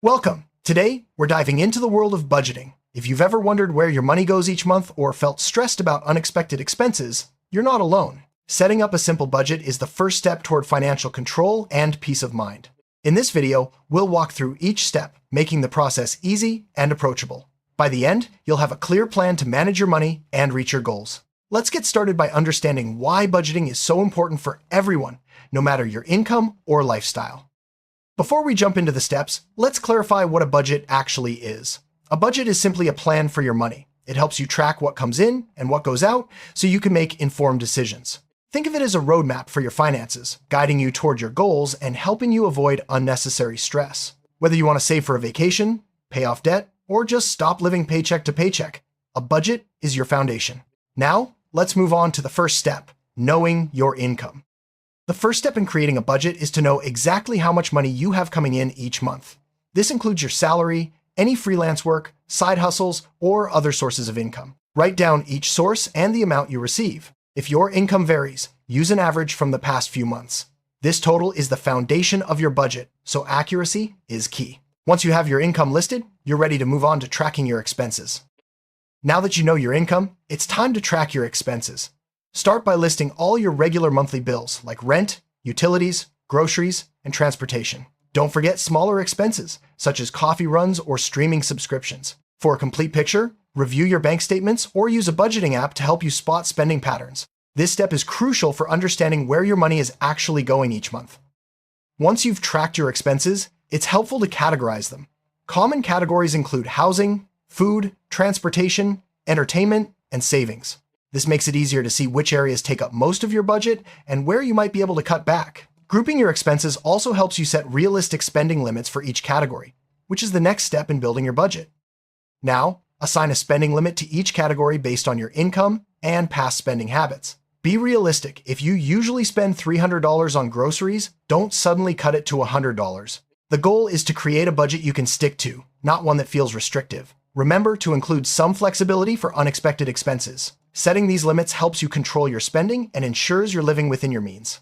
Welcome! Today, we're diving into the world of budgeting. If you've ever wondered where your money goes each month or felt stressed about unexpected expenses, you're not alone. Setting up a simple budget is the first step toward financial control and peace of mind. In this video, we'll walk through each step, making the process easy and approachable. By the end, you'll have a clear plan to manage your money and reach your goals. Let's get started by understanding why budgeting is so important for everyone, no matter your income or lifestyle. Before we jump into the steps, let's clarify what a budget actually is. A budget is simply a plan for your money. It helps you track what comes in and what goes out so you can make informed decisions. Think of it as a roadmap for your finances, guiding you toward your goals and helping you avoid unnecessary stress. Whether you want to save for a vacation, pay off debt, or just stop living paycheck to paycheck, a budget is your foundation. Now, let's move on to the first step, knowing your income. The first step in creating a budget is to know exactly how much money you have coming in each month. This includes your salary, any freelance work, side hustles, or other sources of income. Write down each source and the amount you receive. If your income varies, use an average from the past few months. This total is the foundation of your budget, so accuracy is key. Once you have your income listed, you're ready to move on to tracking your expenses. Now that you know your income, it's time to track your expenses. Start by listing all your regular monthly bills like rent, utilities, groceries, and transportation. Don't forget smaller expenses, such as coffee runs or streaming subscriptions. For a complete picture, review your bank statements or use a budgeting app to help you spot spending patterns. This step is crucial for understanding where your money is actually going each month. Once you've tracked your expenses, it's helpful to categorize them. Common categories include housing, food, transportation, entertainment, and savings. This makes it easier to see which areas take up most of your budget and where you might be able to cut back. Grouping your expenses also helps you set realistic spending limits for each category, which is the next step in building your budget. Now, assign a spending limit to each category based on your income and past spending habits. Be realistic. If you usually spend $300 on groceries, don't suddenly cut it to $100. The goal is to create a budget you can stick to, not one that feels restrictive. Remember to include some flexibility for unexpected expenses. Setting these limits helps you control your spending and ensures you're living within your means.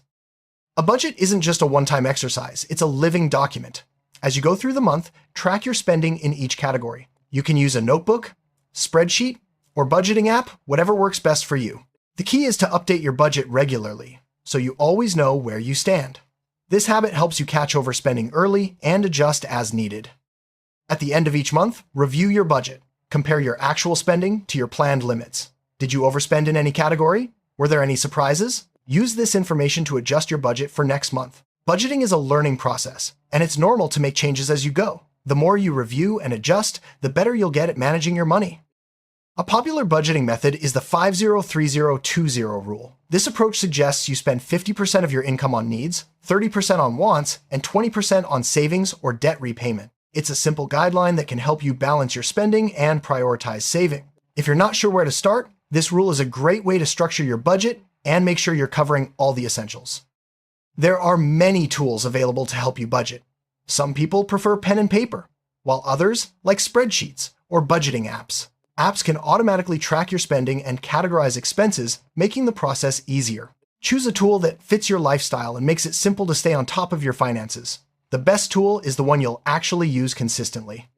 A budget isn't just a one-time exercise, it's a living document. As you go through the month, track your spending in each category. You can use a notebook, spreadsheet, or budgeting app, whatever works best for you. The key is to update your budget regularly, so you always know where you stand. This habit helps you catch overspending early and adjust as needed. At the end of each month, review your budget. Compare your actual spending to your planned limits. Did you overspend in any category? Were there any surprises? Use this information to adjust your budget for next month. Budgeting is a learning process, and it's normal to make changes as you go. The more you review and adjust, the better you'll get at managing your money. A popular budgeting method is the 50-30-20 rule. This approach suggests you spend 50% of your income on needs, 30% on wants, and 20% on savings or debt repayment. It's a simple guideline that can help you balance your spending and prioritize saving. If you're not sure where to start, this rule is a great way to structure your budget and make sure you're covering all the essentials. There are many tools available to help you budget. Some people prefer pen and paper, while others like spreadsheets or budgeting apps. Apps can automatically track your spending and categorize expenses, making the process easier. Choose a tool that fits your lifestyle and makes it simple to stay on top of your finances. The best tool is the one you'll actually use consistently.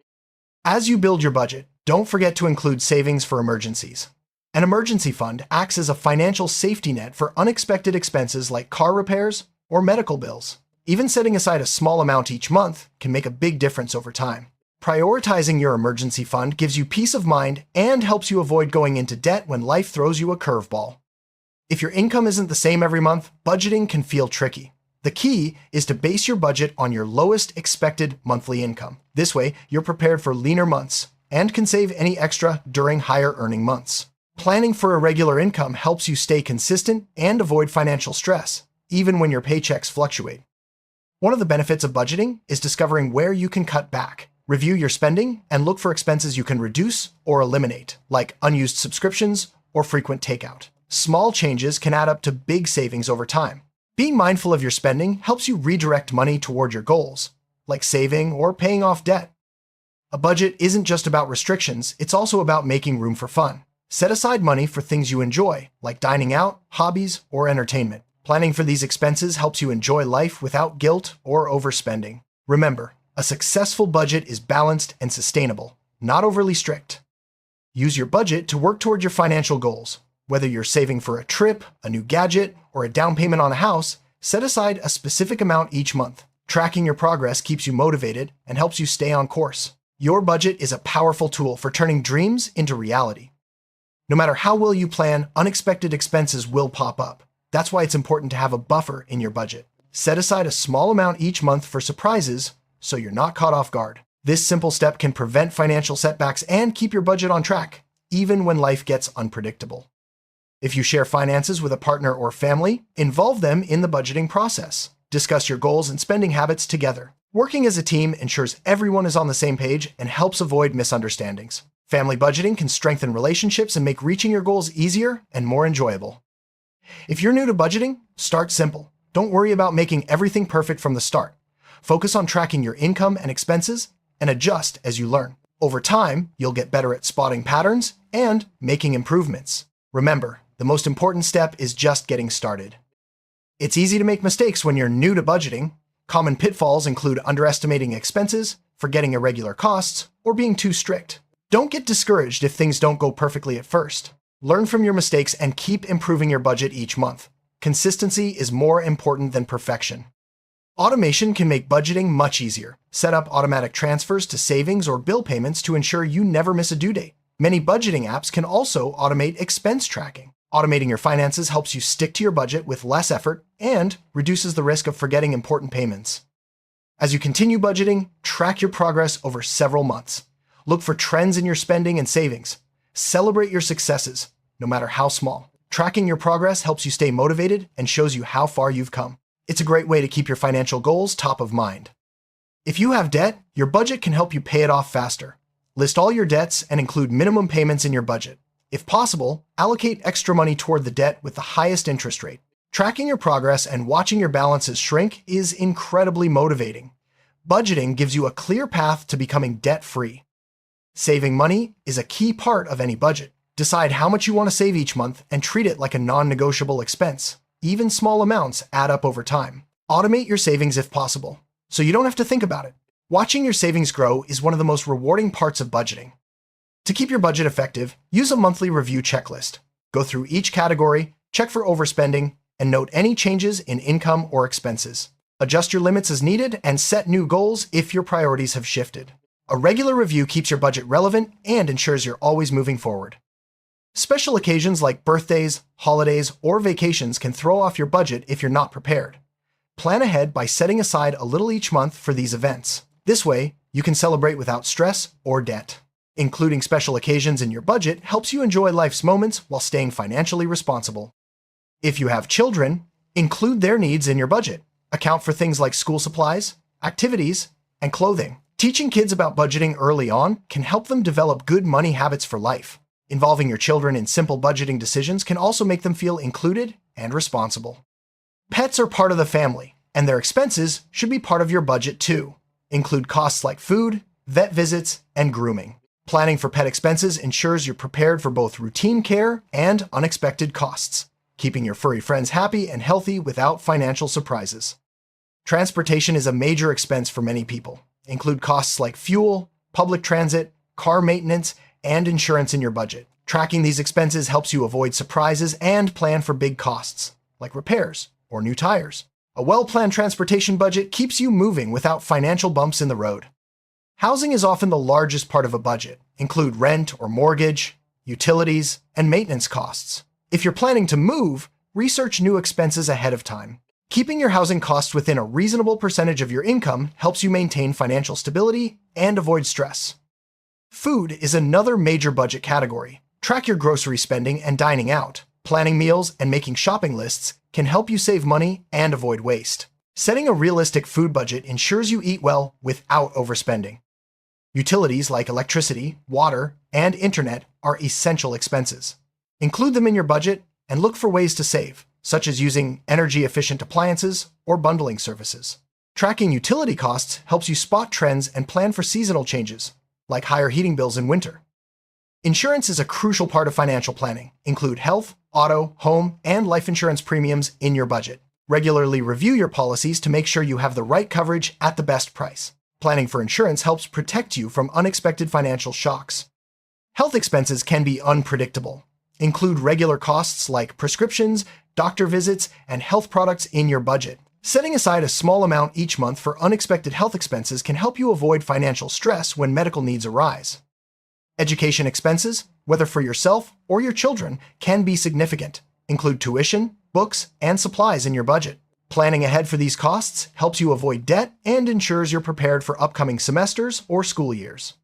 As you build your budget, don't forget to include savings for emergencies. An emergency fund acts as a financial safety net for unexpected expenses like car repairs or medical bills. Even setting aside a small amount each month can make a big difference over time. Prioritizing your emergency fund gives you peace of mind and helps you avoid going into debt when life throws you a curveball. If your income isn't the same every month, budgeting can feel tricky. The key is to base your budget on your lowest expected monthly income. This way, you're prepared for leaner months and can save any extra during higher earning months. Planning for a regular income helps you stay consistent and avoid financial stress, even when your paychecks fluctuate. One of the benefits of budgeting is discovering where you can cut back. Review your spending and look for expenses you can reduce or eliminate, like unused subscriptions or frequent takeout. Small changes can add up to big savings over time. Being mindful of your spending helps you redirect money toward your goals, like saving or paying off debt. A budget isn't just about restrictions, it's also about making room for fun. Set aside money for things you enjoy, like dining out, hobbies, or entertainment. Planning for these expenses helps you enjoy life without guilt or overspending. Remember, A successful budget is balanced and sustainable, not overly strict. Use your budget to work toward your financial goals. Whether you're saving for a trip, a new gadget, or a down payment on a house, set aside a specific amount each month. Tracking your progress keeps you motivated and helps you stay on course. Your budget is a powerful tool for turning dreams into reality. No matter how well you plan, unexpected expenses will pop up. That's why it's important to have a buffer in your budget. Set aside a small amount each month for surprises so you're not caught off guard. This simple step can prevent financial setbacks and keep your budget on track, even when life gets unpredictable. If you share finances with a partner or family, involve them in the budgeting process. Discuss your goals and spending habits together. Working as a team ensures everyone is on the same page and helps avoid misunderstandings. Family budgeting can strengthen relationships and make reaching your goals easier and more enjoyable. If you're new to budgeting, start simple. Don't worry about making everything perfect from the start. Focus on tracking your income and expenses and adjust as you learn. Over time, you'll get better at spotting patterns and making improvements. Remember, the most important step is just getting started. It's easy to make mistakes when you're new to budgeting. Common pitfalls include underestimating expenses, forgetting irregular costs, or being too strict. Don't get discouraged if things don't go perfectly at first. Learn from your mistakes and keep improving your budget each month. Consistency is more important than perfection. Automation can make budgeting much easier. Set up automatic transfers to savings or bill payments to ensure you never miss a due date. Many budgeting apps can also automate expense tracking. Automating your finances helps you stick to your budget with less effort and reduces the risk of forgetting important payments. As you continue budgeting, track your progress over several months. Look for trends in your spending and savings. Celebrate your successes, no matter how small. Tracking your progress helps you stay motivated and shows you how far you've come. It's a great way to keep your financial goals top of mind. If you have debt, your budget can help you pay it off faster. List all your debts and include minimum payments in your budget. If possible, allocate extra money toward the debt with the highest interest rate. Tracking your progress and watching your balances shrink is incredibly motivating. Budgeting gives you a clear path to becoming debt-free. Saving money is a key part of any budget. Decide how much you want to save each month and treat it like a non-negotiable expense. Even small amounts add up over time. Automate your savings if possible, so you don't have to think about it. Watching your savings grow is one of the most rewarding parts of budgeting. To keep your budget effective, use a monthly review checklist. Go through each category, check for overspending, and note any changes in income or expenses. Adjust your limits as needed and set new goals if your priorities have shifted. A regular review keeps your budget relevant and ensures you're always moving forward. Special occasions like birthdays, holidays, or vacations can throw off your budget if you're not prepared. Plan ahead by setting aside a little each month for these events. This way, you can celebrate without stress or debt. Including special occasions in your budget helps you enjoy life's moments while staying financially responsible. If you have children, include their needs in your budget. Account for things like school supplies, activities, and clothing. Teaching kids about budgeting early on can help them develop good money habits for life. Involving your children in simple budgeting decisions can also make them feel included and responsible. Pets are part of the family, and their expenses should be part of your budget too. Include costs like food, vet visits, and grooming. Planning for pet expenses ensures you're prepared for both routine care and unexpected costs, keeping your furry friends happy and healthy without financial surprises. Transportation is a major expense for many people. Include costs like fuel, public transit, car maintenance, and insurance in your budget. Tracking these expenses helps you avoid surprises and plan for big costs, like repairs or new tires. A well-planned transportation budget keeps you moving without financial bumps in the road. Housing is often the largest part of a budget. Include rent or mortgage, utilities, and maintenance costs. If you're planning to move, research new expenses ahead of time. Keeping your housing costs within a reasonable percentage of your income helps you maintain financial stability and avoid stress. Food is another major budget category. Track your grocery spending and dining out. Planning meals and making shopping lists can help you save money and avoid waste. Setting a realistic food budget ensures you eat well without overspending. Utilities like electricity, water, and internet are essential expenses. Include them in your budget and look for ways to save, such as using energy-efficient appliances or bundling services. Tracking utility costs helps you spot trends and plan for seasonal changes, like higher heating bills in winter. Insurance is a crucial part of financial planning. Include health, auto, home, and life insurance premiums in your budget. Regularly review your policies to make sure you have the right coverage at the best price. Planning for insurance helps protect you from unexpected financial shocks. Health expenses can be unpredictable. Include regular costs like prescriptions, doctor visits, and health products in your budget. Setting aside a small amount each month for unexpected health expenses can help you avoid financial stress when medical needs arise. Education expenses, whether for yourself or your children, can be significant. Include tuition, books, and supplies in your budget. Planning ahead for these costs helps you avoid debt and ensures you're prepared for upcoming semesters or school years.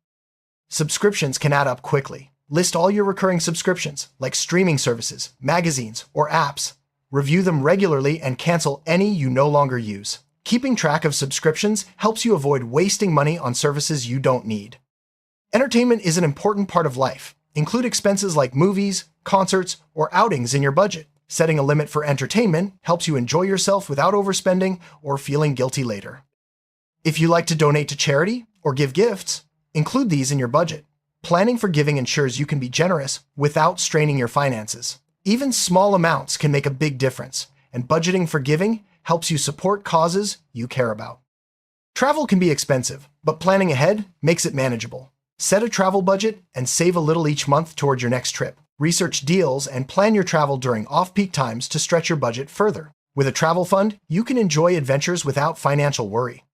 Subscriptions can add up quickly. List all your recurring subscriptions, like streaming services, magazines, or apps. Review them regularly and cancel any you no longer use. Keeping track of subscriptions helps you avoid wasting money on services you don't need. Entertainment is an important part of life. Include expenses like movies, concerts, or outings in your budget. Setting a limit for entertainment helps you enjoy yourself without overspending or feeling guilty later. If you like to donate to charity or give gifts, include these in your budget. Planning for giving ensures you can be generous without straining your finances. Even small amounts can make a big difference, and budgeting for giving helps you support causes you care about. Travel can be expensive, but planning ahead makes it manageable. Set a travel budget and save a little each month toward your next trip. Research deals and plan your travel during off-peak times to stretch your budget further. With a travel fund, you can enjoy adventures without financial worry.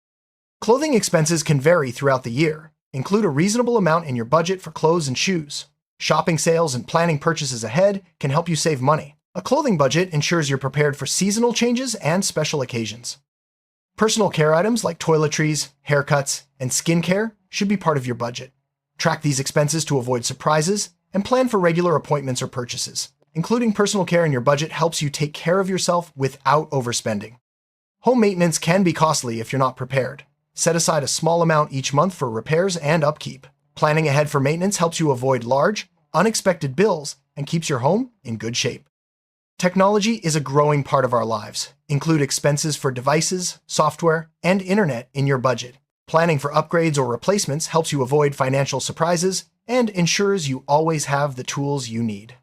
Clothing expenses can vary throughout the year. Include a reasonable amount in your budget for clothes and shoes. Shopping sales and planning purchases ahead can help you save money. A clothing budget ensures you're prepared for seasonal changes and special occasions. Personal care items like toiletries, haircuts, and skincare should be part of your budget. Track these expenses to avoid surprises and plan for regular appointments or purchases. Including personal care in your budget helps you take care of yourself without overspending. Home maintenance can be costly if you're not prepared. Set aside a small amount each month for repairs and upkeep. Planning ahead for maintenance helps you avoid large, unexpected bills and keeps your home in good shape. Technology is a growing part of our lives. Include expenses for devices, software, and internet in your budget. Planning for upgrades or replacements helps you avoid financial surprises and ensures you always have the tools you need.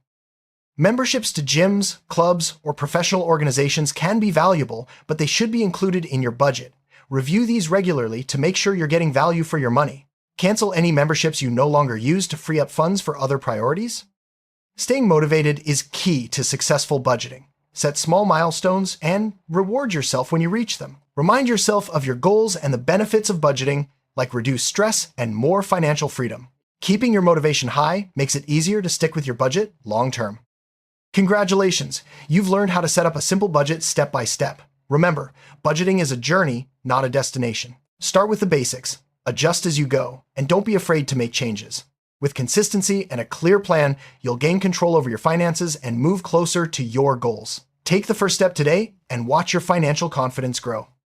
Memberships to gyms, clubs, or professional organizations can be valuable, but they should be included in your budget. Review these regularly to make sure you're getting value for your money. Cancel any memberships you no longer use to free up funds for other priorities. Staying motivated is key to successful budgeting. Set small milestones and reward yourself when you reach them. Remind yourself of your goals and the benefits of budgeting, like reduced stress and more financial freedom. Keeping your motivation high makes it easier to stick with your budget long term. Congratulations! You've learned how to set up a simple budget step by step. Remember, budgeting is a journey, not a destination. Start with the basics, adjust as you go, and don't be afraid to make changes. With consistency and a clear plan, you'll gain control over your finances and move closer to your goals. Take the first step today and watch your financial confidence grow.